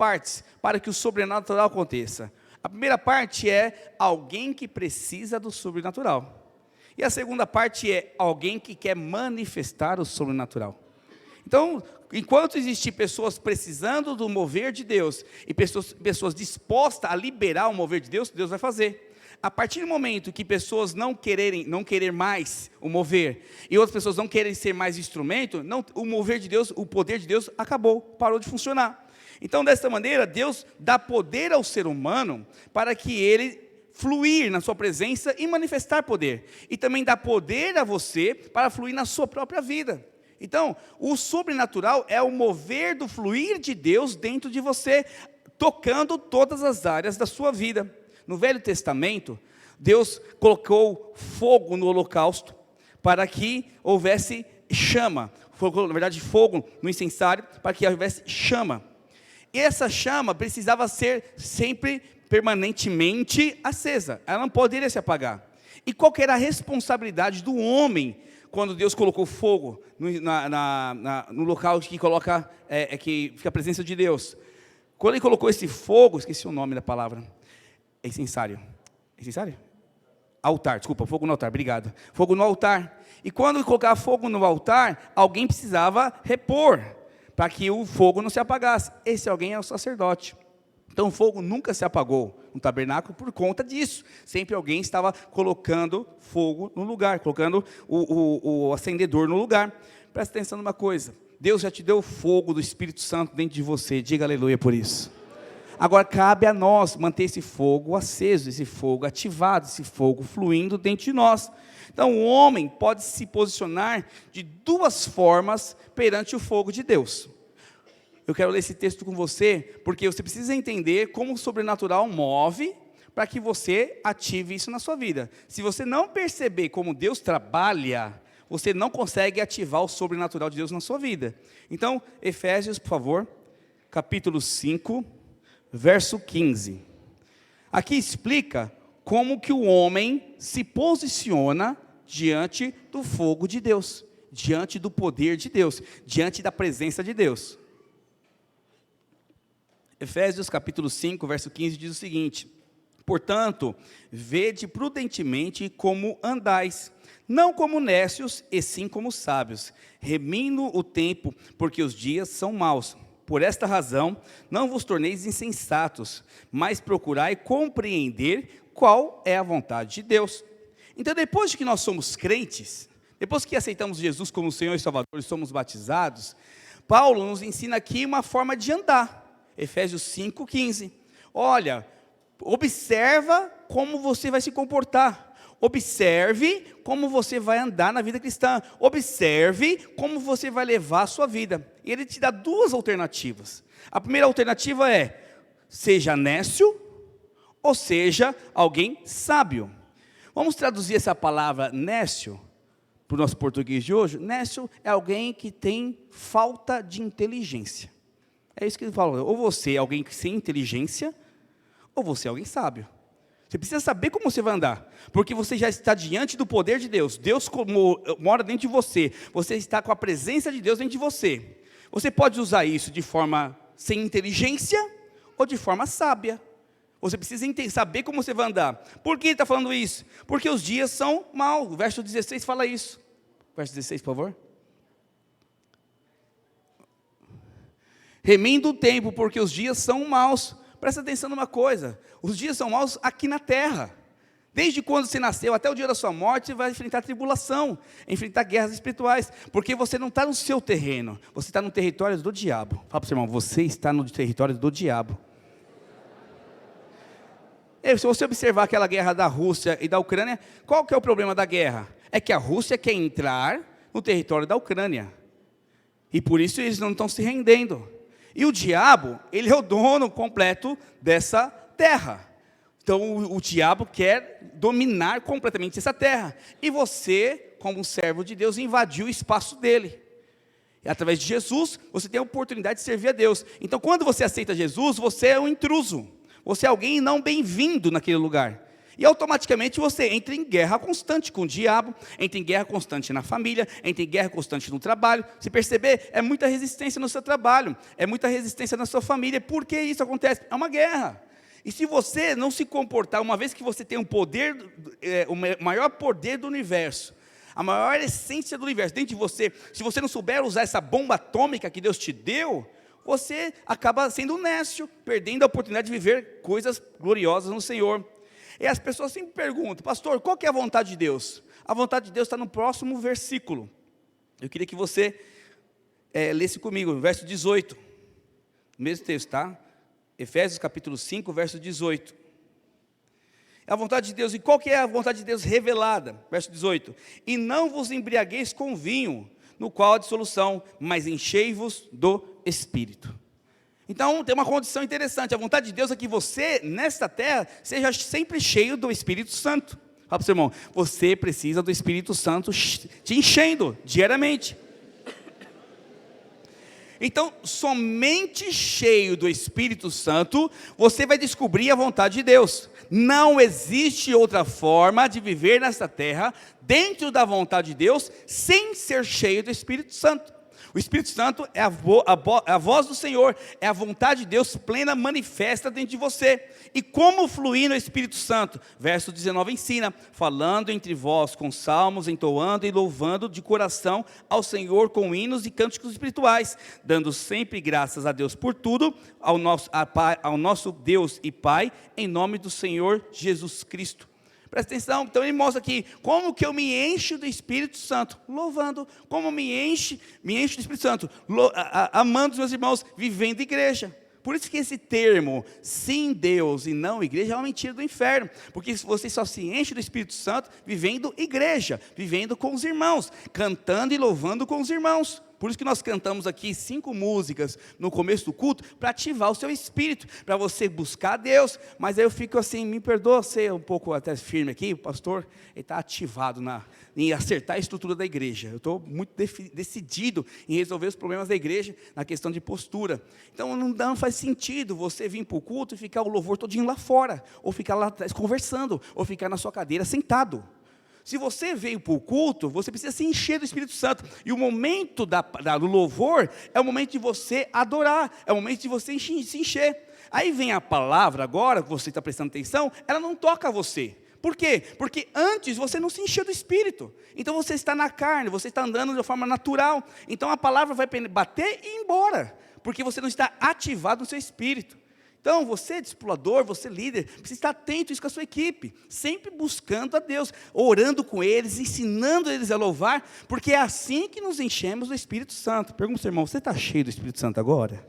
partes para que o sobrenatural aconteça. A primeira parte é alguém que precisa do sobrenatural. E a segunda parte é alguém que quer manifestar o sobrenatural. Então, enquanto existem pessoas precisando do mover de Deus, e pessoas dispostas a liberar o mover de Deus, Deus vai fazer. A partir do momento que pessoas não querer mais o mover, e outras pessoas não querem ser mais instrumento, o mover de Deus, o poder de Deus acabou, parou de funcionar. Então, dessa maneira, Deus dá poder ao ser humano para que ele fluir na sua presença e manifestar poder. E também dá poder a você para fluir na sua própria vida. Então, o sobrenatural é o mover do fluir de Deus dentro de você, tocando todas as áreas da sua vida. No Velho Testamento, Deus colocou fogo no holocausto para que houvesse chama. Na verdade, fogo no incensário para que houvesse chama. E essa chama precisava ser sempre, permanentemente acesa. Ela não poderia se apagar. E qual que era a responsabilidade do homem quando Deus colocou fogo no local que que fica a presença de Deus? Quando Ele colocou esse fogo, esqueci o nome da palavra. Incensário. Incensário? Altar, desculpa, fogo no altar, obrigado. Fogo no altar. E quando colocar fogo no altar, alguém precisava repor, para que o fogo não se apagasse. Esse alguém é o sacerdote. Então o fogo nunca se apagou no tabernáculo por conta disso. Sempre alguém estava colocando fogo no lugar, colocando o acendedor no lugar. Presta atenção numa coisa. Deus já te deu o fogo do Espírito Santo dentro de você. Diga aleluia por isso. Agora cabe a nós manter esse fogo aceso, esse fogo ativado, esse fogo fluindo dentro de nós. Então o homem pode se posicionar de duas formas perante o fogo de Deus. Eu quero ler esse texto com você, porque você precisa entender como o sobrenatural move, para que você ative isso na sua vida. Se você não perceber como Deus trabalha, você não consegue ativar o sobrenatural de Deus na sua vida. Então, Efésios, por favor, capítulo 5, verso 15. Aqui explica como que o homem se posiciona diante do fogo de Deus, diante do poder de Deus, diante da presença de Deus. Efésios capítulo 5, verso 15 diz o seguinte: portanto, vede prudentemente como andais, não como nécios, e sim como sábios, remindo o tempo, porque os dias são maus. Por esta razão, não vos torneis insensatos, mas procurai compreender qual é a vontade de Deus. Então, depois de que nós somos crentes, depois que aceitamos Jesus como Senhor e Salvador e somos batizados, Paulo nos ensina aqui uma forma de andar. Efésios 5, 15. Olha, observa como você vai se comportar. Observe como você vai andar na vida cristã. Observe como você vai levar a sua vida. E ele te dá duas alternativas. A primeira alternativa é: seja nécio, ou seja, alguém sábio. Vamos traduzir essa palavra nécio para o nosso português de hoje. Nécio é alguém que tem falta de inteligência. É isso que ele fala. Ou você é alguém sem inteligência, ou você é alguém sábio. Você precisa saber como você vai andar, porque você já está diante do poder de Deus. Deus mora dentro de você. Você está com a presença de Deus dentro de você. Você pode usar isso de forma sem inteligência ou de forma sábia. Você precisa saber como você vai andar. Por que ele está falando isso? Porque os dias são maus. O verso 16 fala isso. Verso 16, por favor. Remindo o tempo, porque os dias são maus. Presta atenção numa coisa: os dias são maus aqui na terra. Desde quando você nasceu até o dia da sua morte, você vai enfrentar tribulação, enfrentar guerras espirituais, porque você não está no seu terreno, você está no território do diabo. Fala para o seu irmão: você está no território do diabo. Se você observar aquela guerra da Rússia e da Ucrânia, qual que é o problema da guerra? É que a Rússia quer entrar no território da Ucrânia, e por isso eles não estão se rendendo. E o diabo, ele é o dono completo dessa terra. Então o diabo quer dominar completamente essa terra. E você, como servo de Deus, invadiu o espaço dele. E através de Jesus, você tem a oportunidade de servir a Deus. Então quando você aceita Jesus, você é um intruso. Você é alguém não bem-vindo naquele lugar. E automaticamente você entra em guerra constante com o diabo, entra em guerra constante na família, entra em guerra constante no trabalho. Se perceber, é muita resistência no seu trabalho, é muita resistência na sua família. Por que isso acontece? É uma guerra. E se você não se comportar, uma vez que você tem um poder, o maior poder do universo, a maior essência do universo dentro de você, se você não souber usar essa bomba atômica que Deus te deu, você acaba sendo nécio, perdendo a oportunidade de viver coisas gloriosas no Senhor. E as pessoas sempre perguntam, pastor, qual que é a vontade de Deus? A vontade de Deus está no próximo versículo. Eu queria que você lesse comigo, verso 18. Mesmo texto, tá? Efésios capítulo 5, verso 18. É a vontade de Deus. E qual que é a vontade de Deus revelada? Verso 18. E não vos embriagueis com vinho, no qual há dissolução, mas enchei-vos do Espírito. Então, tem uma condição interessante. A vontade de Deus é que você, nesta terra, seja sempre cheio do Espírito Santo. Fala para o seu irmão, você precisa do Espírito Santo te enchendo diariamente. Então, somente cheio do Espírito Santo, você vai descobrir a vontade de Deus. Não existe outra forma de viver nesta terra, dentro da vontade de Deus, sem ser cheio do Espírito Santo. O Espírito Santo é a voz do Senhor, é a vontade de Deus plena, manifesta dentro de você. E como fluir no Espírito Santo? Verso 19 ensina, falando entre vós com salmos, entoando e louvando de coração ao Senhor com hinos e cânticos espirituais, dando sempre graças a Deus por tudo, ao nosso Deus e Pai, em nome do Senhor Jesus Cristo. Presta atenção, então ele mostra aqui, como que eu me encho do Espírito Santo? Louvando. Como me encho do Espírito Santo? Amando os meus irmãos, vivendo igreja. Por isso que esse termo, sim Deus e não igreja, é uma mentira do inferno. Porque você só se enche do Espírito Santo vivendo igreja, vivendo com os irmãos, cantando e louvando com os irmãos. Por isso que nós cantamos aqui 5 músicas no começo do culto, para ativar o seu espírito, para você buscar Deus. Mas aí eu fico assim, me perdoa ser um pouco até firme aqui, o pastor, ele está ativado em acertar a estrutura da igreja. Eu estou muito decidido em resolver os problemas da igreja, na questão de postura. Então não faz sentido você vir para o culto e ficar o louvor todinho lá fora, ou ficar lá atrás conversando, ou ficar na sua cadeira sentado. Se você veio para o culto, você precisa se encher do Espírito Santo. E o momento do louvor é o momento de você adorar, é o momento de você se encher. Aí vem a palavra agora, que você está prestando atenção, ela não toca você. Por quê? Porque antes você não se encheu do Espírito. Então você está na carne, você está andando de forma natural. Então a palavra vai bater e ir embora, porque você não está ativado no seu Espírito. Então, você discipulador, você líder, precisa estar atento a isso com a sua equipe, sempre buscando a Deus, orando com eles, ensinando eles a louvar, porque é assim que nos enchemos do Espírito Santo. Pergunta ao seu irmão, você está cheio do Espírito Santo agora?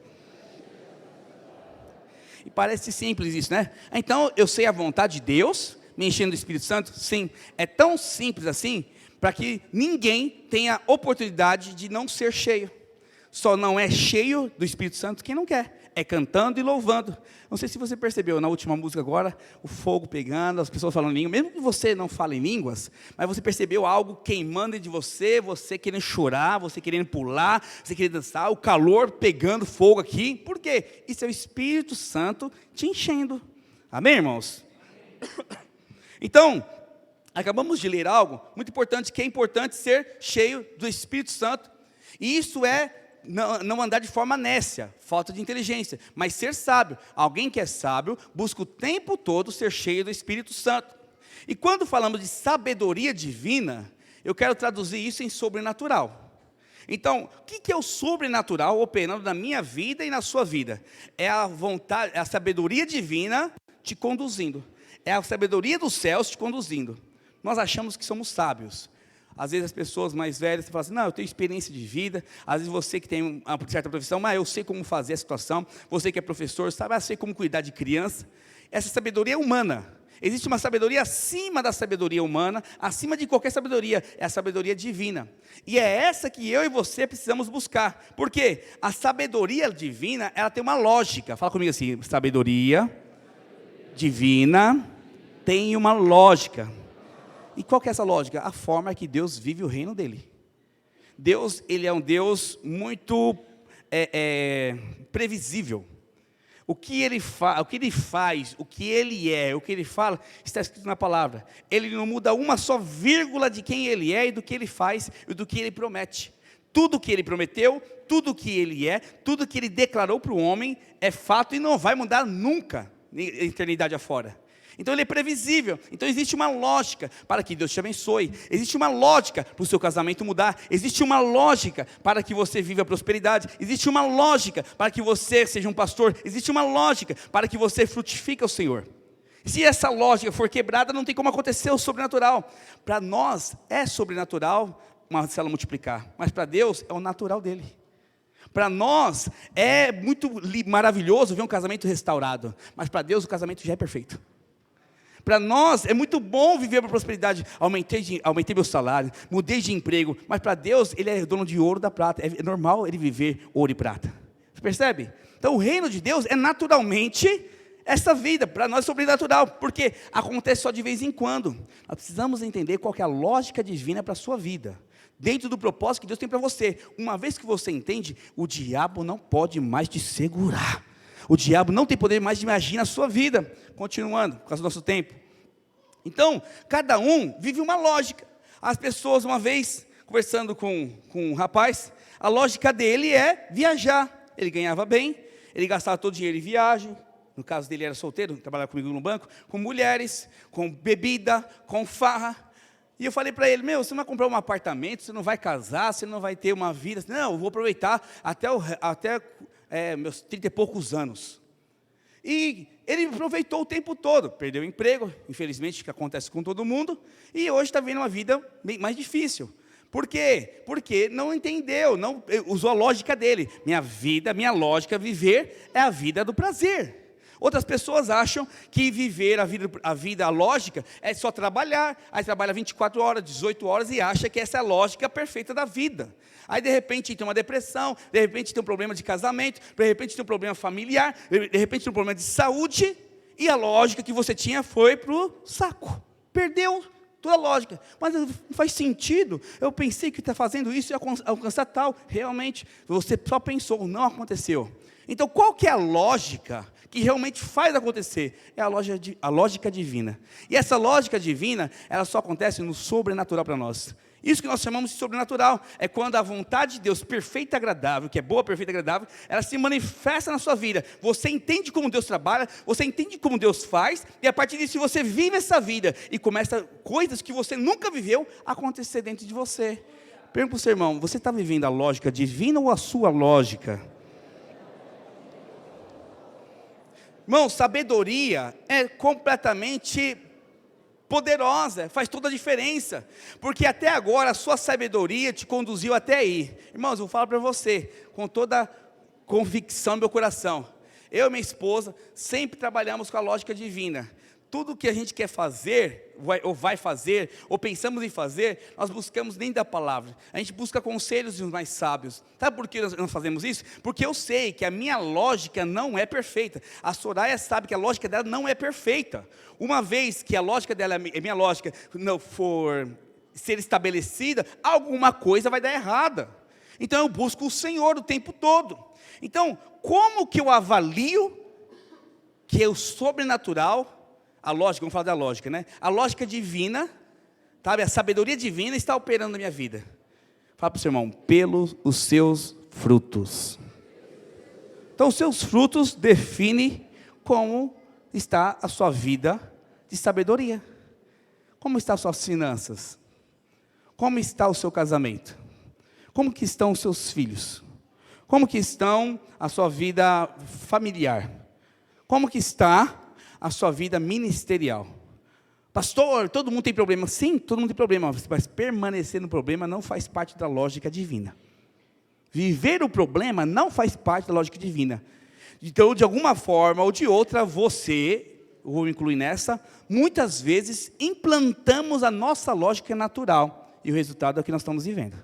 E parece simples isso, né? Então, eu sei a vontade de Deus, me enchendo do Espírito Santo? Sim, é tão simples assim, para que ninguém tenha oportunidade de não ser cheio. Só não é cheio do Espírito Santo quem não quer. É cantando e louvando. Não sei se você percebeu, na última música agora, o fogo pegando, as pessoas falando em línguas, mesmo que você não fale em línguas, mas você percebeu algo queimando de você, você querendo chorar, você querendo pular, você querendo dançar, o calor pegando fogo aqui. Por quê? Isso é o Espírito Santo te enchendo. Amém, irmãos? Então, acabamos de ler algo muito importante, que é importante ser cheio do Espírito Santo. E isso é não andar de forma nécia, falta de inteligência, mas ser sábio. Alguém que é sábio busca o tempo todo ser cheio do Espírito Santo. E quando falamos de sabedoria divina, eu quero traduzir isso em sobrenatural. Então, o que é o sobrenatural operando na minha vida e na sua vida? É a vontade, é a sabedoria divina te conduzindo, é a sabedoria dos céus te conduzindo. Nós achamos que somos sábios. Às vezes as pessoas mais velhas falam assim, não, eu tenho experiência de vida. Às vezes você que tem uma certa profissão, mas eu sei como fazer a situação. Você que é professor, sabe, eu sei como cuidar de criança. Essa sabedoria é humana. Existe uma sabedoria acima da sabedoria humana, acima de qualquer sabedoria, é a sabedoria divina. E é essa que eu e você precisamos buscar. Por quê? A sabedoria divina, ela tem uma lógica. Fala comigo assim, sabedoria divina tem uma lógica. E qual que é essa lógica? A forma que Deus vive o reino dele. Deus, ele é um Deus muito previsível. O que ele faz, o que ele é, o que ele fala, está escrito na palavra. Ele não muda uma só vírgula de quem ele é e do que ele faz e do que ele promete. Tudo que ele prometeu, tudo que ele é, tudo que ele declarou para o homem é fato e não vai mudar nunca, eternidade afora. Então ele é previsível, então existe uma lógica para que Deus te abençoe, existe uma lógica para o seu casamento mudar, existe uma lógica para que você viva a prosperidade, existe uma lógica para que você seja um pastor, existe uma lógica para que você frutifique ao Senhor. Se essa lógica for quebrada, não tem como acontecer o sobrenatural. Para nós é sobrenatural uma célula multiplicar, mas para Deus é o natural dele. Para nós é muito maravilhoso ver um casamento restaurado, mas para Deus o casamento já é perfeito. Para nós é muito bom viver a prosperidade, aumentei meu salário, mudei de emprego, mas para Deus Ele é dono de ouro e da prata, é normal Ele viver ouro e prata. Você percebe? Então o reino de Deus é naturalmente essa vida, para nós é sobrenatural, porque acontece só de vez em quando. Nós precisamos entender qual que é a lógica divina para a sua vida, dentro do propósito que Deus tem para você. Uma vez que você entende, o diabo não pode mais te segurar. O diabo não tem poder mais de agir na sua vida. Continuando, por causa do nosso tempo. Então, cada um vive uma lógica. As pessoas, uma vez, conversando com um rapaz, a lógica dele é viajar. Ele ganhava bem, ele gastava todo o dinheiro em viagem. No caso dele era solteiro, trabalhava comigo no banco, com mulheres, com bebida, com farra. E eu falei para ele, você não vai comprar um apartamento, você não vai casar, você não vai ter uma vida. Não, eu vou aproveitar até meus 30 e poucos anos. E ele aproveitou o tempo todo, perdeu o emprego, infelizmente, que acontece com todo mundo, e hoje está vivendo uma vida bem mais difícil. Por quê? Porque não entendeu, não usou a lógica dele. Minha lógica, viver, é a vida do prazer. Outras pessoas acham que viver a vida lógica é só trabalhar, aí trabalha 24 horas, 18 horas e acha que essa é a lógica perfeita da vida. Aí de repente tem uma depressão, de repente tem um problema de casamento, de repente tem um problema familiar, de repente tem um problema de saúde, e a lógica que você tinha foi para o saco, perdeu toda a lógica. Mas não faz sentido, eu pensei que está fazendo isso e alcançar tal, realmente, você só pensou, não aconteceu. Então qual que é a lógica que realmente faz acontecer? É a lógica divina. E essa lógica divina, ela só acontece no sobrenatural para nós. Isso que nós chamamos de sobrenatural, é quando a vontade de Deus, perfeita e agradável, que é boa, perfeita e agradável, ela se manifesta na sua vida. Você entende como Deus trabalha, você entende como Deus faz, e a partir disso você vive essa vida, e começa coisas que você nunca viveu a acontecer dentro de você. Pergunta para o seu irmão, você está vivendo a lógica divina ou a sua lógica? Irmão, sabedoria é completamente poderosa, faz toda a diferença, porque até agora a sua sabedoria te conduziu até aí. Irmãos, eu vou falar para você, com toda convicção no meu coração, eu e minha esposa sempre trabalhamos com a lógica divina. Tudo que a gente quer fazer, ou vai fazer, ou pensamos em fazer, nós buscamos dentro da palavra. A gente busca conselhos dos mais sábios. Sabe por que nós fazemos isso? Porque eu sei que a minha lógica não é perfeita. A Soraya sabe que a lógica dela não é perfeita. Uma vez que a lógica dela, a minha lógica, não for ser estabelecida, alguma coisa vai dar errada. Então eu busco o Senhor o tempo todo. Então, como que eu avalio que é o sobrenatural, a lógica, vamos falar da lógica, né? A lógica divina, sabe? A sabedoria divina está operando na minha vida. Fala para o seu irmão, pelos os seus frutos. Então, os seus frutos definem como está a sua vida de sabedoria. Como estão as suas finanças? Como está o seu casamento? Como que estão os seus filhos? Como que estão a sua vida familiar? Como que está a sua vida ministerial? Pastor, todo mundo tem problema. Sim, todo mundo tem problema, mas permanecer no problema não faz parte da lógica divina. Viver o problema não faz parte da lógica divina. Então, de alguma forma ou de outra, vou incluir nessa, muitas vezes implantamos a nossa lógica natural, e o resultado é o que nós estamos vivendo.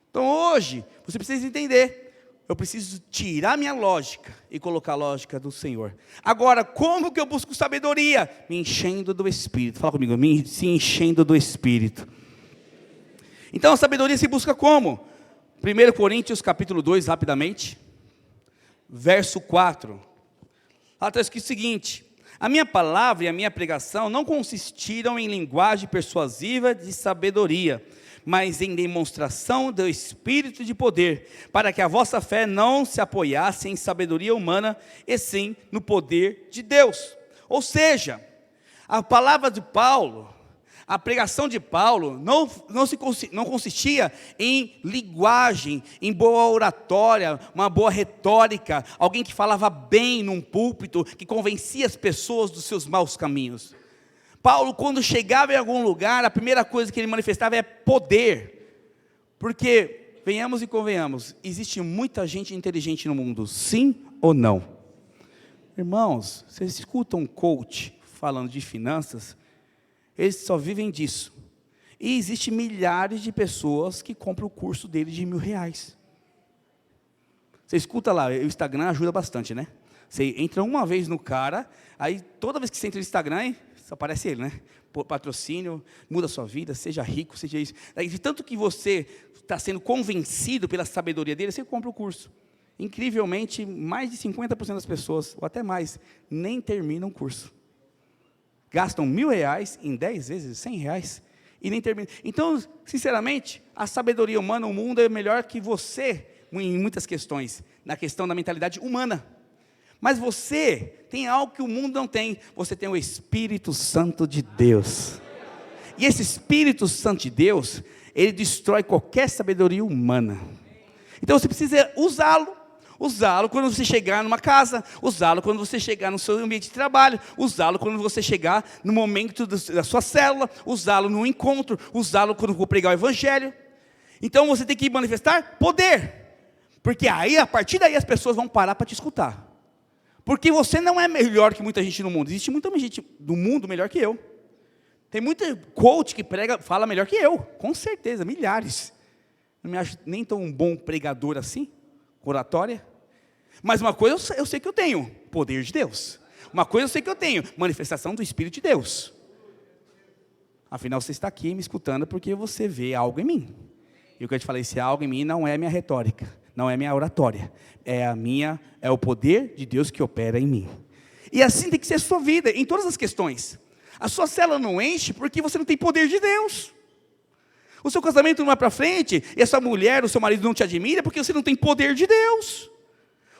Então hoje, você precisa entender, eu preciso tirar minha lógica e colocar a lógica do Senhor. Agora, como que eu busco sabedoria? Me enchendo do Espírito. Fala comigo, se enchendo do Espírito. Então a sabedoria se busca como? 1 Coríntios capítulo 2, rapidamente. Verso 4. Lá está escrito o seguinte: a minha palavra e a minha pregação não consistiram em linguagem persuasiva de sabedoria, mas em demonstração do Espírito de poder, para que a vossa fé não se apoiasse em sabedoria humana, e sim no poder de Deus. Ou seja, a palavra de Paulo, a pregação de Paulo não consistia em linguagem, em boa oratória, uma boa retórica, alguém que falava bem num púlpito, que convencia as pessoas dos seus maus caminhos. Paulo, quando chegava em algum lugar, a primeira coisa que ele manifestava é poder, porque, venhamos e convenhamos, existe muita gente inteligente no mundo, sim ou não? Irmãos, vocês escutam um coach falando de finanças, eles só vivem disso. E existem milhares de pessoas que compram o curso dele de R$1.000. Você escuta lá, o Instagram ajuda bastante, né? Você entra uma vez no cara, aí toda vez que você entra no Instagram, só aparece ele, né? Patrocínio, muda a sua vida, seja rico, seja isso. Aí, de tanto que você está sendo convencido pela sabedoria dele, você compra o curso. Incrivelmente, mais de 50% das pessoas, ou até mais, nem terminam o curso. Gastam R$1.000 em 10 vezes R$100 e nem terminam. Então, sinceramente, a sabedoria humana, o mundo é melhor que você em muitas questões, na questão da mentalidade humana. Mas você tem algo que o mundo não tem, você tem o Espírito Santo de Deus. E esse Espírito Santo de Deus, ele destrói qualquer sabedoria humana. Então você precisa usá-lo quando você chegar numa casa, usá-lo quando você chegar no seu ambiente de trabalho, usá-lo quando você chegar no momento da sua célula, usá-lo no encontro, usá-lo quando for pregar o evangelho. Então você tem que manifestar poder, porque aí, a partir daí, as pessoas vão parar para te escutar. Porque você não é melhor que muita gente no mundo, existe muita gente do mundo melhor que eu. Tem muita coach que fala melhor que eu, com certeza, milhares. Não me acho nem tão bom pregador assim, oratória. Mas uma coisa eu sei que eu tenho, poder de Deus. Uma coisa eu sei que eu tenho, manifestação do Espírito de Deus. Afinal, você está aqui me escutando porque você vê algo em mim. E o que eu te falei, esse algo em mim não é minha retórica, não é minha oratória. É o poder de Deus que opera em mim. E assim tem que ser a sua vida, em todas as questões. A sua célula não enche porque você não tem poder de Deus. O seu casamento não vai para frente, e a sua mulher, o seu marido não te admira porque você não tem poder de Deus.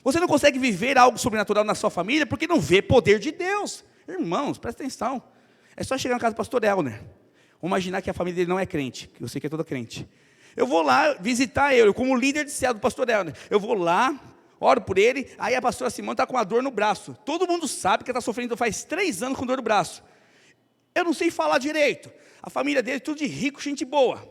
Você não consegue viver algo sobrenatural na sua família porque não vê poder de Deus. Irmãos, presta atenção. É só chegar na casa do pastor Elner. Vamos imaginar que a família dele não é crente, que eu sei que é toda crente. Eu vou lá visitar eu como líder de célula do pastor Elner. Eu vou lá, oro por ele, aí a pastora Simone está com uma dor no braço. Todo mundo sabe que ela está sofrendo faz 3 anos com dor no braço. Eu não sei falar direito. A família dele é tudo de rico, gente boa.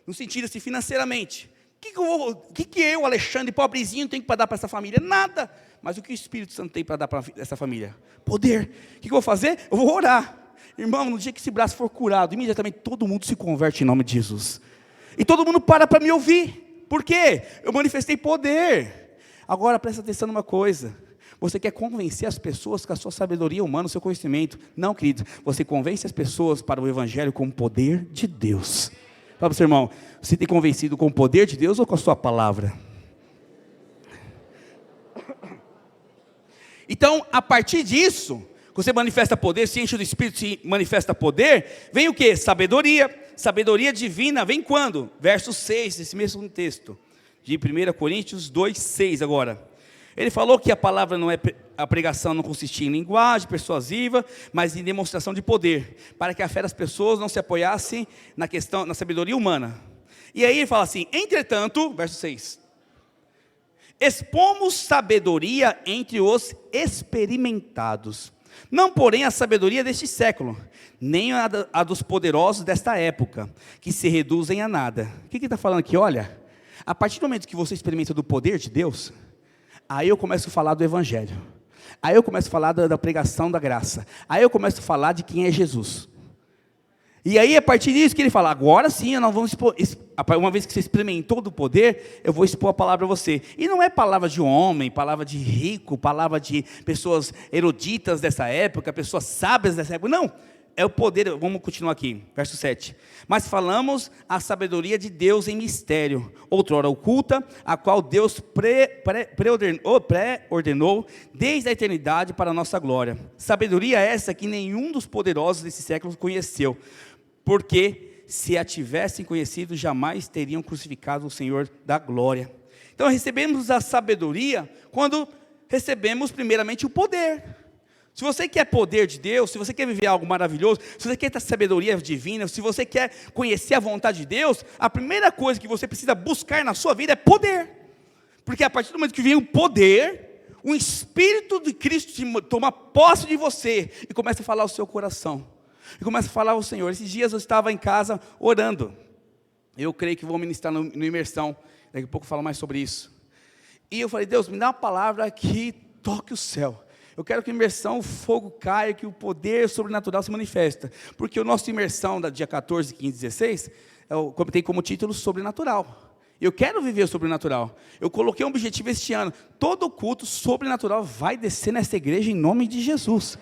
No sentido assim, financeiramente. O que eu, Alexandre, pobrezinho, tenho para dar para essa família? Nada. Mas o que o Espírito Santo tem para dar para essa família? Poder. O que eu vou fazer? Eu vou orar. Irmão, no dia que esse braço for curado, imediatamente todo mundo se converte em nome de Jesus. E todo mundo para me ouvir. Por quê? Eu manifestei poder. Agora presta atenção numa coisa. Você quer convencer as pessoas com a sua sabedoria humana, o seu conhecimento. Não, querido. Você convence as pessoas para o Evangelho com o poder de Deus. Fala para o seu irmão, você tem convencido com o poder de Deus ou com a sua palavra? Então, a partir disso, você manifesta poder, se enche do Espírito, se manifesta poder, vem o que? Sabedoria. Sabedoria divina vem quando? Verso 6, esse mesmo texto, de 1 Coríntios 2, 6 agora. Ele falou que a pregação não consistia em linguagem persuasiva, mas em demonstração de poder, para que a fé das pessoas não se apoiasse na sabedoria humana. E aí ele fala assim, entretanto, verso 6, expomos sabedoria entre os experimentados, não porém a sabedoria deste século, nem a dos poderosos desta época, que se reduzem a nada. O que ele está falando aqui? Olha, a partir do momento que você experimenta do poder de Deus, aí eu começo a falar do Evangelho, aí eu começo a falar da pregação da graça, aí eu começo a falar de quem é Jesus. E aí a partir disso que ele fala, agora sim, nós vamos expor, uma vez que você experimentou do poder, eu vou expor a palavra a você. E não é palavra de homem, palavra de rico, palavra de pessoas eruditas dessa época, pessoas sábias dessa época, não. é o poder, vamos continuar aqui, verso 7. Mas falamos a sabedoria de Deus em mistério, outrora oculta, a qual Deus pré-ordenou desde a eternidade para a nossa glória. Sabedoria essa que nenhum dos poderosos desse século conheceu, porque se a tivessem conhecido, jamais teriam crucificado o Senhor da glória. Então recebemos a sabedoria quando recebemos primeiramente o poder. Se você quer poder de Deus, se você quer viver algo maravilhoso, se você quer ter sabedoria divina, se você quer conhecer a vontade de Deus, a primeira coisa que você precisa buscar na sua vida é poder. Porque a partir do momento que vem o poder, o Espírito de Cristo toma posse de você e começa a falar ao seu coração. E começa a falar ao Senhor. Esses dias eu estava em casa orando. Eu creio que vou ministrar no Imersão. Daqui a pouco eu falo mais sobre isso. E eu falei, Deus, me dá uma palavra que toque o céu. Eu quero que a imersão, o fogo caia, que o poder sobrenatural se manifesta. Porque o nosso imersão da dia 14, 15, 16, tem como título sobrenatural. Eu quero viver o sobrenatural. Eu coloquei um objetivo este ano. Todo culto sobrenatural vai descer nessa igreja em nome de Jesus.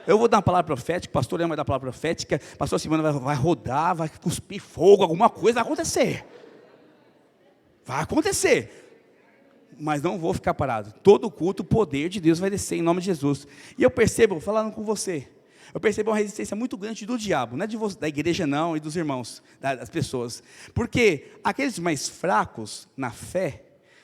Eu vou dar uma palavra profética, o pastor Ian vai dar uma palavra profética, o pastor Simone vai rodar, vai cuspir fogo, alguma coisa vai acontecer. Vai acontecer. Mas não vou ficar parado. Todo culto, o poder de Deus vai descer em nome de Jesus. E eu percebo, falando com você, eu percebo uma resistência muito grande do diabo, não é da igreja não, e dos irmãos, das pessoas. Porque aqueles mais fracos na fé,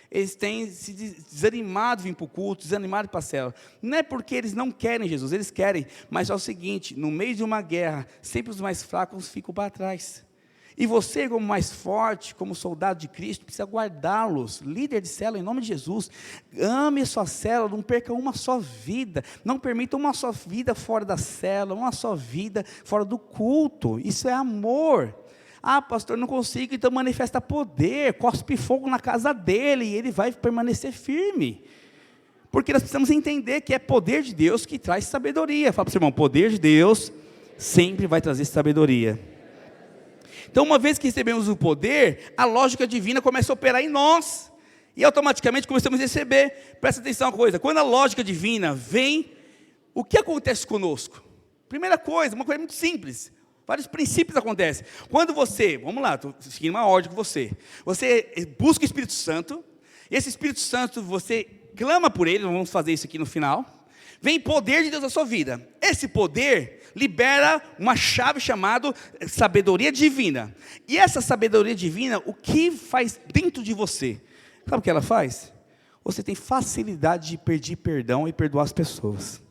eles têm se desanimado de vir para o culto, desanimado para a célula. Não é porque eles não querem Jesus, eles querem, mas é o seguinte, no meio de uma guerra, sempre os mais fracos ficam para trás. E você, como mais forte, como soldado de Cristo, precisa guardá-los, líder de célula, em nome de Jesus. Ame a sua célula, não perca uma só vida. Não permita uma só vida fora da célula, uma só vida fora do culto. Isso é amor. Ah, pastor, não consigo, então manifesta poder, cospe fogo na casa dele, e ele vai permanecer firme. Porque nós precisamos entender que é poder de Deus que traz sabedoria. Fala para o seu irmão, poder de Deus sempre vai trazer sabedoria. Então, uma vez que recebemos o poder, a lógica divina começa a operar em nós, e automaticamente começamos a receber. Presta atenção uma coisa, quando a lógica divina vem, o que acontece conosco? Primeira coisa, uma coisa muito simples, vários princípios acontecem. Quando você, vamos lá, estou seguindo uma ordem com você busca o Espírito Santo, e esse Espírito Santo, você clama por ele, vamos fazer isso aqui no final, vem poder de Deus na sua vida. Esse poder libera uma chave chamada sabedoria divina. E essa sabedoria divina, o que faz dentro de você? Sabe o que ela faz? Você tem facilidade de pedir perdão e perdoar as pessoas.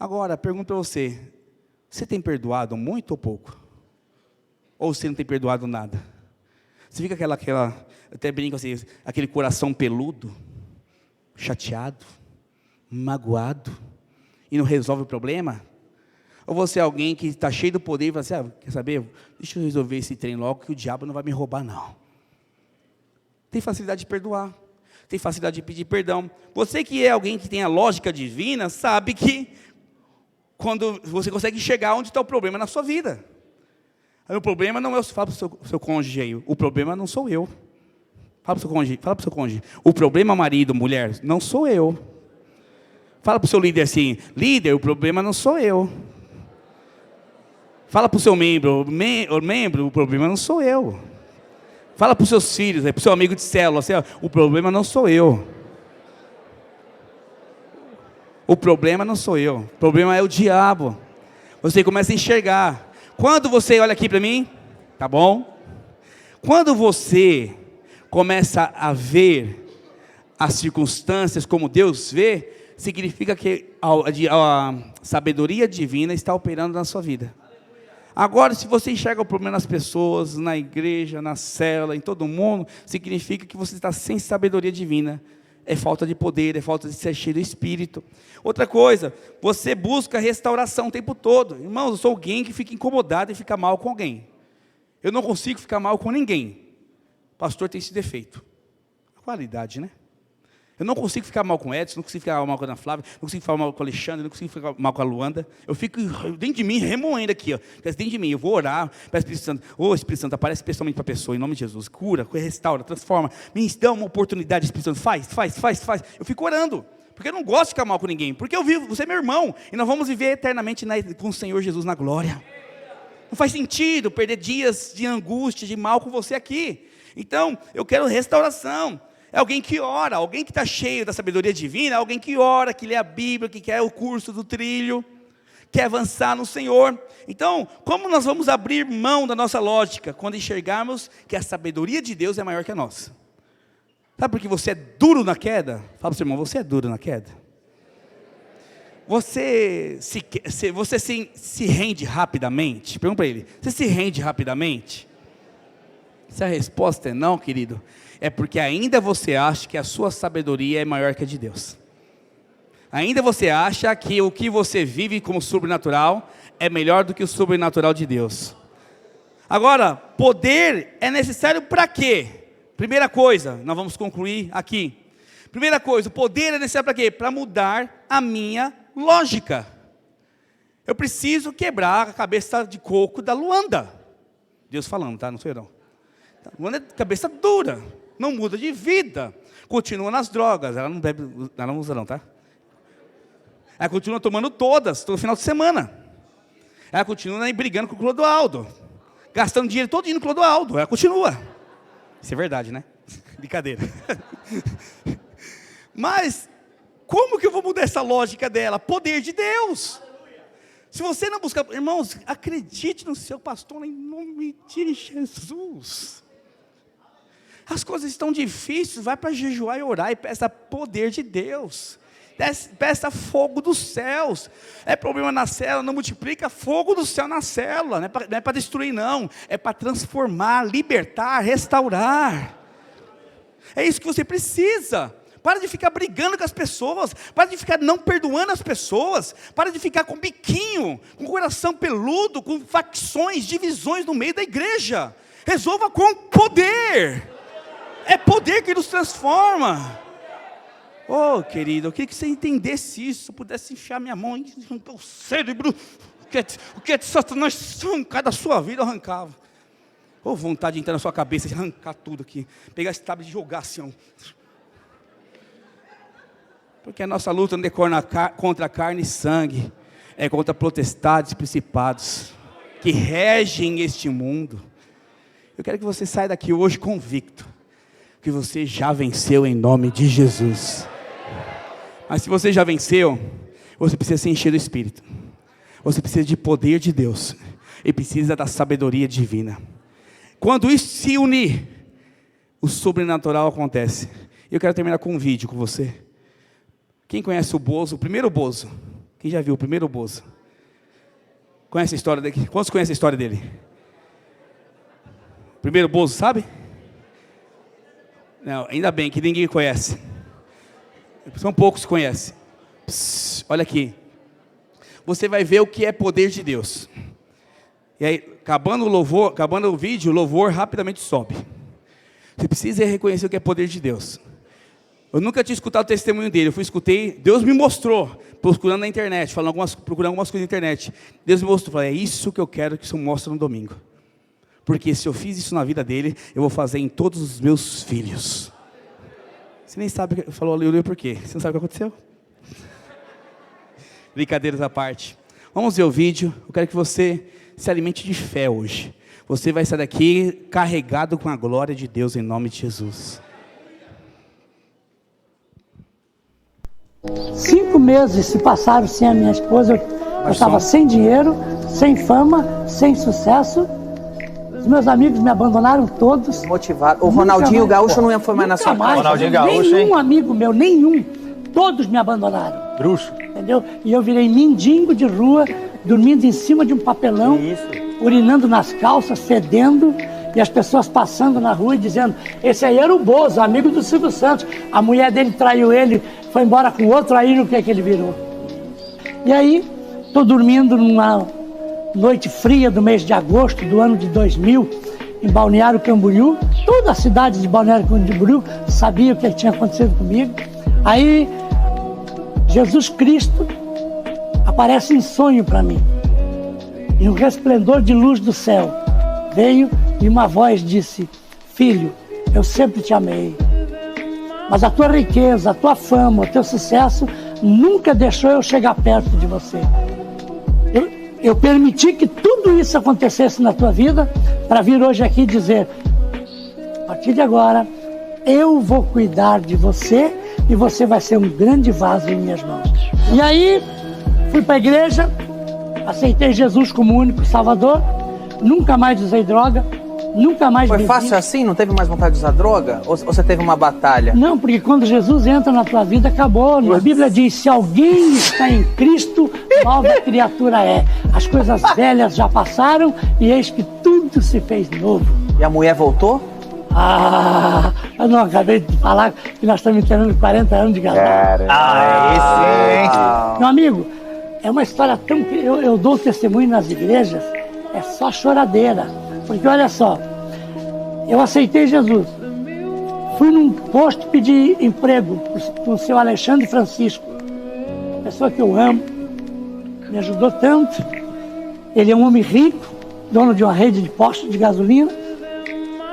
Agora, pergunto para você, você tem perdoado muito ou pouco? Ou você não tem perdoado nada? Você fica aquela eu até brinco assim, aquele coração peludo, chateado, magoado, e não resolve o problema? Ou você é alguém que está cheio do poder e fala assim, quer saber, deixa eu resolver esse trem logo, que o diabo não vai me roubar não. Tem facilidade de perdoar, tem facilidade de pedir perdão. Você que é alguém que tem a lógica divina, sabe que quando você consegue chegar onde está o problema na sua vida. Aí o problema não é, fala para o seu cônjuge aí, o problema não sou eu. Fala para o seu cônjuge, o problema marido, mulher, não sou eu. Fala para o seu líder assim, líder, o problema não sou eu. Fala para o seu membro, o problema não sou eu. Fala para os seus filhos, para o seu amigo de célula, assim, o problema não sou eu. O problema não sou eu, o problema é o diabo. Você começa a enxergar. Quando você, olha aqui para mim, tá bom? Quando você começa a ver as circunstâncias como Deus vê, significa que a sabedoria divina está operando na sua vida. Agora, se você enxerga o problema nas pessoas, na igreja, na célula, em todo mundo, significa que você está sem sabedoria divina. É falta de poder, é falta de ser cheio do Espírito. Outra coisa, você busca restauração o tempo todo. Irmãos, eu sou alguém que fica incomodado e fica mal com alguém. Eu não consigo ficar mal com ninguém. O pastor tem esse defeito. Qualidade, né? Eu não consigo ficar mal com o Edson, não consigo ficar mal com a Ana Flávia, não consigo ficar mal com o Alexandre, não consigo ficar mal com a Luanda. Eu fico dentro de mim, remoendo aqui, ó, dentro de mim. Eu vou orar, peço ao Espírito Santo, Espírito Santo, aparece pessoalmente para a pessoa, em nome de Jesus, cura, restaura, transforma, me dá uma oportunidade, Espírito Santo, faz. Eu fico orando, Porque eu não gosto de ficar mal com ninguém. Porque você é meu irmão. E nós vamos viver eternamente com o Senhor Jesus na glória. Não faz sentido perder dias de angústia, de mal com você aqui. Então, eu quero restauração. É alguém que ora, alguém que está cheio da sabedoria divina, alguém que ora, que lê a Bíblia, que quer o curso do trilho, quer avançar no Senhor. Então, como nós vamos abrir mão da nossa lógica, quando enxergarmos que a sabedoria de Deus é maior que a nossa? Sabe por que você é duro na queda? Fala para o seu irmão, você é duro na queda? Você se rende rapidamente? Pergunta para ele, você se rende rapidamente? Se a resposta é não, querido, é porque ainda você acha que a sua sabedoria é maior que a de Deus. Ainda você acha que o que você vive como sobrenatural é melhor do que o sobrenatural de Deus. Agora, poder é necessário para quê? Primeira coisa, nós vamos concluir aqui. Primeira coisa, o poder é necessário para quê? Para mudar a minha lógica. Eu preciso quebrar a cabeça de coco da Luanda. Deus falando, tá? Não sou eu não. Luanda é cabeça dura, não muda de vida, continua nas drogas, ela não bebe, ela não usa não, tá? Ela continua tomando todas, todo final de semana. Ela continua brigando com o Clodoaldo, gastando dinheiro todo no Clodoaldo, ela continua. Isso é verdade, né? Brincadeira. Mas, como que eu vou mudar essa lógica dela? Poder de Deus. Se você não buscar, irmãos, acredite no seu pastor em nome de Jesus. As coisas estão difíceis, vai para jejuar e orar e peça poder de Deus. Peça fogo dos céus. É problema na célula, não multiplica fogo do céu na célula. Não é para destruir não, é para transformar, libertar, restaurar. É isso que você precisa. Para de ficar brigando com as pessoas, para de ficar não perdoando as pessoas, para de ficar com biquinho, com coração peludo, com facções, divisões no meio da igreja. Resolva com poder. É poder que nos transforma. Oh, querido, eu queria que você entendesse isso. Se eu pudesse enfiar minha mão e arrancar o cérebro, o que é de Satanás arrancar da sua vida, eu arrancava. Oh, vontade de entrar na sua cabeça e arrancar tudo aqui. Pegar esse tablet e jogar assim, ó. Porque a nossa luta não é contra carne e sangue, é contra potestades e principados que regem este mundo. Eu quero que você saia daqui hoje convicto que você já venceu em nome de Jesus. Mas se você já venceu, você precisa se encher do Espírito. Você precisa de poder de Deus e precisa da sabedoria divina. Quando isso se unir, o sobrenatural acontece. Eu quero terminar com um vídeo com você. Quem conhece o Bozo, o primeiro Bozo? Quem já viu o primeiro Bozo? Conhece a história dele? Quantos conhecem a história dele? O primeiro Bozo, sabe? Não, ainda bem que ninguém conhece. São poucos que conhecem. Olha aqui. Você vai ver o que é poder de Deus. E aí, acabando o vídeo, o louvor rapidamente sobe. Você precisa reconhecer o que é poder de Deus. Eu nunca tinha escutado o testemunho dele. Escutei, Deus me mostrou, procurando na internet, procurando algumas coisas na internet. Deus me mostrou, falei, é isso que eu quero que o Senhor mostre no domingo. Porque se eu fiz isso na vida dele, eu vou fazer em todos os meus filhos. Você nem sabe, falou aleluia por quê? Você não sabe o que aconteceu? Brincadeiras à parte. Vamos ver o vídeo. Eu quero que você se alimente de fé hoje. Você vai sair daqui carregado com a glória de Deus em nome de Jesus. 5 meses se passaram sem a minha esposa. Eu estava sem dinheiro, sem fama, sem sucesso. Os meus amigos me abandonaram todos. Motivado. O Ronaldinho Gaúcho não foi mais na sua casa. Ronaldinho Gaúcho, nenhum amigo meu, nenhum. Todos me abandonaram. Bruxo. Entendeu? E eu virei mendigo de rua, dormindo em cima de um papelão, urinando nas calças, fedendo, e as pessoas passando na rua e dizendo, esse aí era o Bozo, amigo do Silvio Santos. A mulher dele traiu ele, foi embora com outro, aí o que é que ele virou? E aí, estou dormindo numa noite fria do mês de agosto do ano de 2000, em Balneário Camboriú. Toda a cidade de Balneário Camboriú sabia o que tinha acontecido comigo. Aí, Jesus Cristo aparece em sonho para mim. E um resplendor de luz do céu veio e uma voz disse, filho, eu sempre te amei. Mas a tua riqueza, a tua fama, o teu sucesso nunca deixou eu chegar perto de você. Eu permiti que tudo isso acontecesse na tua vida para vir hoje aqui dizer: a partir de agora, eu vou cuidar de você e você vai ser um grande vaso em minhas mãos. E aí, fui para a igreja, aceitei Jesus como único Salvador, nunca mais usei droga, nunca mais Foi bebi. fácil assim? Não teve mais vontade de usar droga? Ou você teve uma batalha? Não, porque quando Jesus entra na tua vida, acabou. A Bíblia diz: se alguém está em Cristo, nova criatura é. As coisas velhas já passaram e eis que tudo se fez novo. E a mulher voltou? Eu não acabei de falar que nós estamos tendo 40 anos de casado. Esse, Meu amigo, é uma história tão... Eu dou testemunho nas igrejas, é só choradeira. Porque olha só, eu aceitei Jesus. Fui num posto pedir emprego para o seu Alexandre Francisco, pessoa que eu amo, me ajudou tanto. Ele é um homem rico, dono de uma rede de postos de gasolina.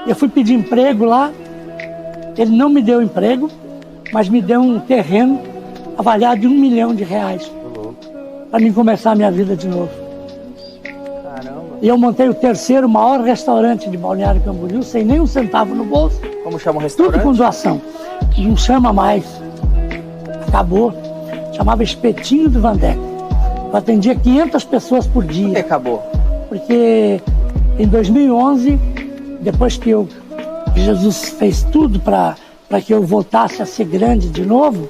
Eu fui pedir emprego lá, ele não me deu emprego, mas me deu um terreno avaliado de R$1 milhão para mim começar a minha vida de novo. Caramba. E eu montei o terceiro maior restaurante de Balneário Camboriú, sem nem um centavo no bolso. Como chama o Tudo restaurante? com doação. Não chama mais. Acabou. Chamava Espetinho do Vandeck. Eu atendia 500 pessoas por Por que dia. acabou? Porque em 2011, depois que Jesus fez tudo para que eu voltasse a ser grande de novo,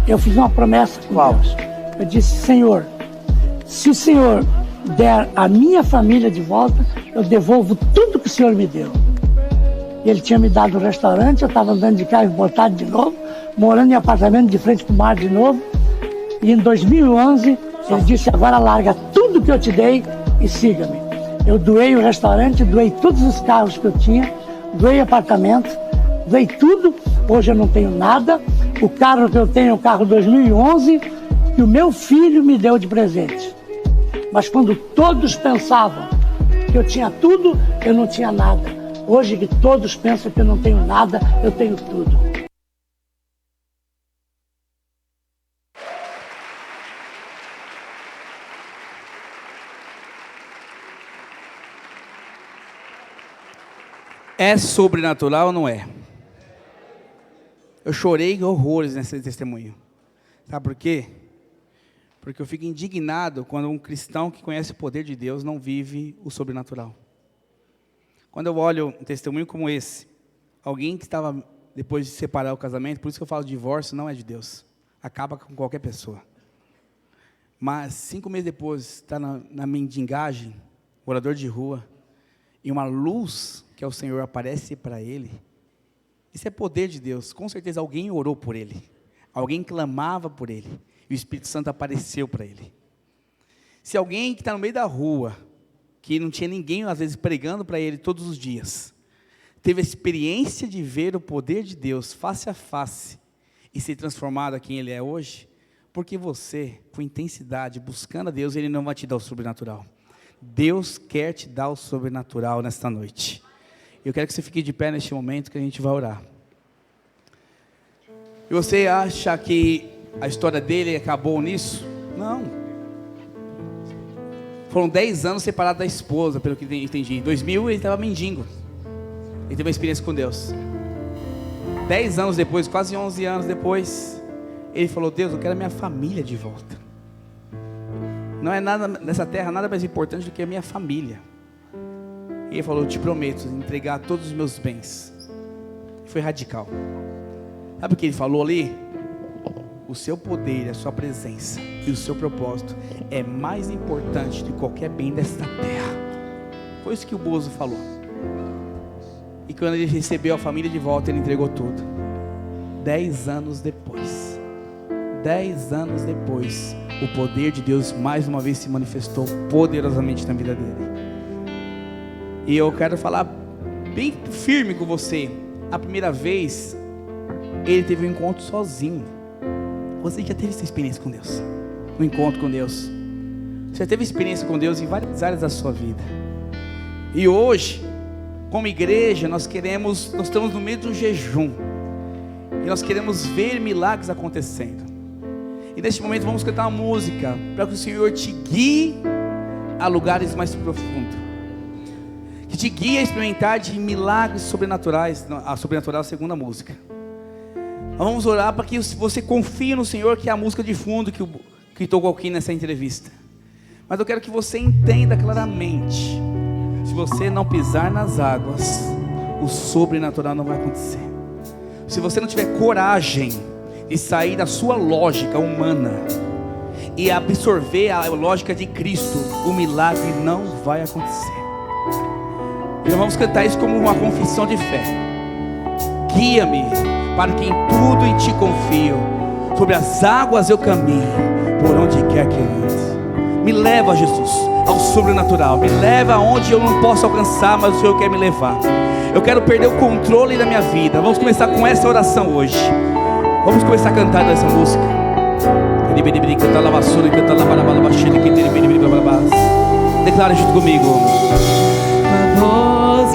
eu fiz uma promessa com Qual? Deus. Eu disse: Senhor, se o Senhor der a minha família de volta, eu devolvo tudo que o Senhor me deu. E Ele tinha me dado um restaurante, eu estava andando de carro importado de novo, morando em apartamento de frente para o mar de novo. E em 2011, Ele disse: agora larga tudo que eu te dei e siga-me. Eu doei o restaurante, doei todos os carros que eu tinha, doei apartamento, doei tudo. Hoje eu não tenho nada. O carro que eu tenho é um carro 2011 que o meu filho me deu de presente. Mas quando todos pensavam que eu tinha tudo, eu não tinha nada. Hoje que todos pensam que eu não tenho nada, eu tenho tudo. É sobrenatural ou não é? Eu chorei horrores nesse testemunho. Sabe por quê? Porque eu fico indignado quando um cristão que conhece o poder de Deus não vive o sobrenatural. Quando eu olho um testemunho como esse, alguém que estava, depois de separar o casamento, por isso que eu falo divórcio, não é de Deus. Acaba com qualquer pessoa. Mas 5 meses depois, está na mendigagem, morador de rua, e uma luz que é o Senhor aparece para ele. Isso é poder de Deus. Com certeza alguém orou por ele. Alguém clamava por ele. E o Espírito Santo apareceu para ele. Se alguém que está no meio da rua, que não tinha ninguém às vezes pregando para ele todos os dias, teve a experiência de ver o poder de Deus face a face e ser transformado a quem ele é hoje, porque você, com intensidade, buscando a Deus, Ele não vai te dar o sobrenatural. Deus quer te dar o sobrenatural nesta noite. Eu quero que você fique de pé neste momento que a gente vai orar. E você acha que a história dele acabou nisso? Não. Foram 10 anos separados da esposa, pelo que entendi. Em 2000 ele estava mendigo. Ele teve uma experiência com Deus. 10 anos depois, quase 11 anos depois, ele falou: Deus, eu quero a minha família de volta. Não é nada nessa terra, nada mais importante do que a minha família. E ele falou: eu te prometo entregar todos os meus bens. Foi radical. Sabe o que ele falou ali? O seu poder, a sua presença e o seu propósito é mais importante do que qualquer bem desta terra. Foi isso que o Bozo falou. E quando ele recebeu a família de volta, ele entregou tudo. 10 anos depois, 10 anos depois, o poder de Deus mais uma vez se manifestou poderosamente na vida dele. E eu quero falar bem firme com você. A primeira vez, ele teve um encontro sozinho. Você já teve essa experiência com Deus? Um encontro com Deus. Você já teve experiência com Deus em várias áreas da sua vida. E hoje, como igreja, nós estamos no meio de um jejum. E nós queremos ver milagres acontecendo. E neste momento vamos cantar uma música para que o Senhor te guie a lugares mais profundos, que te guie a experimentar de milagres sobrenaturais. A sobrenatural é a segunda música. Nós vamos orar para que você confie no Senhor, que é a música de fundo que tocou aqui nessa entrevista. Mas eu quero que você entenda claramente: se você não pisar nas águas, o sobrenatural não vai acontecer. Se você não tiver coragem de sair da sua lógica humana e absorver a lógica de Cristo, o milagre não vai acontecer. Então vamos cantar isso como uma confissão de fé. Guia-me, para que em tudo em ti confio. Sobre as águas eu caminho, por onde quer que ande. Me leva, Jesus, ao sobrenatural. Me leva aonde eu não posso alcançar, mas o Senhor quer me levar. Eu quero perder o controle da minha vida. Vamos começar com essa oração hoje. Vamos começar a cantar essa música. Declara junto comigo.